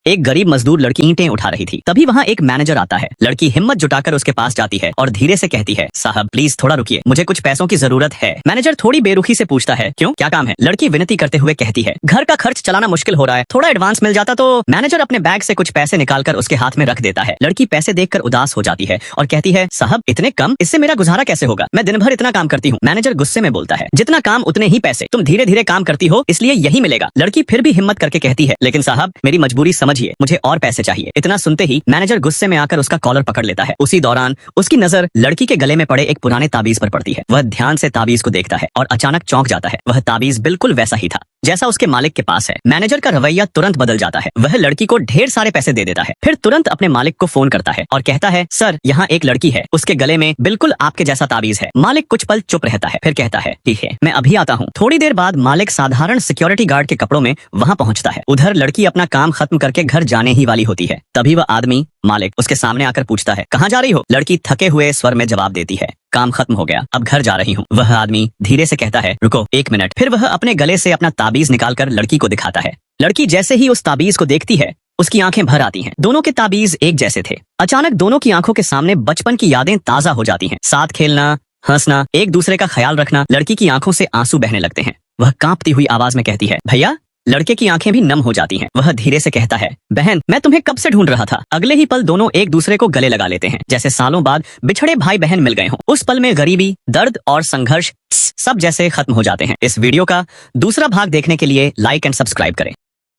एक गरीब मजदूर लड़की ईंटें उठा रही थी। तभी वहाँ एक मैनेजर आता है। लड़की हिम्मत जुटाकर उसके पास जाती है और धीरे से कहती है, साहब प्लीज थोड़ा रुकिए, मुझे कुछ पैसों की जरूरत है। मैनेजर थोड़ी बेरुखी से पूछता है, क्यों, क्या काम है? लड़की विनती करते हुए कहती है, घर का खर्च चलाना मुश्किल हो रहा है, थोड़ा एडवांस मिल जाता तो। मैनेजर अपने बैग से कुछ पैसे निकालकर उसके हाथ में रख देता है। लड़की पैसे देखकर उदास हो जाती है और कहती है, साहब इतने कम, इससे मेरा गुजारा कैसे होगा? मैं दिन भर इतना काम करती हूँ। मैनेजर गुस्से में बोलता है, जितना काम उतने ही पैसे, तुम धीरे धीरे काम करती हो इसलिए यही मिलेगा। लड़की फिर भी हिम्मत करके कहती है, लेकिन साहब मेरी मजबूरी समझिए, मुझे और पैसे चाहिए। इतना सुनते ही मैनेजर गुस्से में आकर उसका कॉलर पकड़ लेता है। उसी दौरान उसकी नजर लड़की के गले में पड़े एक पुराने ताबीज पर पड़ती है। वह ध्यान से ताबीज को देखता है और अचानक चौंक जाता है। वह ताबीज बिल्कुल वैसा ही था जैसा उसके मालिक के पास है। मैनेजर का रवैया तुरंत बदल जाता है। वह लड़की को ढेर सारे पैसे दे देता है, फिर तुरंत अपने मालिक को फोन करता है और कहता है, सर यहाँ एक लड़की है, उसके गले में बिल्कुल आपके जैसा ताबीज है। मालिक कुछ पल चुप रहता है, फिर कहता है, ठीक है मैं अभी आता हूँ। थोड़ी देर बाद मालिक साधारण सिक्योरिटी गार्ड के कपड़ों में वहाँ पहुँचता है। उधर लड़की अपना काम खत्म करके घर जाने ही वाली होती है। तभी वह आदमी मालिक उसके सामने आकर पूछता है, कहाँ जा रही हो? लड़की थके हुए स्वर में जवाब देती है, काम खत्म हो गया, अब घर जा रही हूँ। वह आदमी धीरे से कहता है, रुको 1 मिनट। फिर वह अपने गले से अपना ताबीज निकालकर लड़की को दिखाता है। लड़की जैसे ही उस ताबीज को देखती है उसकी आंखें भर आती हैं। दोनों के ताबीज एक जैसे थे। अचानक दोनों की आंखों के सामने बचपन की यादें ताजा हो जाती हैं। साथ खेलना, हंसना, एक दूसरे का ख्याल रखना। लड़की की आंखों से आंसू बहने लगते हैं। वह कांपती हुई आवाज में कहती है, भैया। लड़के की आंखें भी नम हो जाती हैं। वह धीरे से कहता है, बहन मैं तुम्हें कब से ढूंढ रहा था। अगले ही पल दोनों एक दूसरे को गले लगा लेते हैं, जैसे सालों बाद बिछड़े भाई बहन मिल गए हों। उस पल में गरीबी, दर्द और संघर्ष सब जैसे खत्म हो जाते हैं। इस वीडियो का दूसरा भाग देखने के लिए लाइक एंड सब्सक्राइब करें।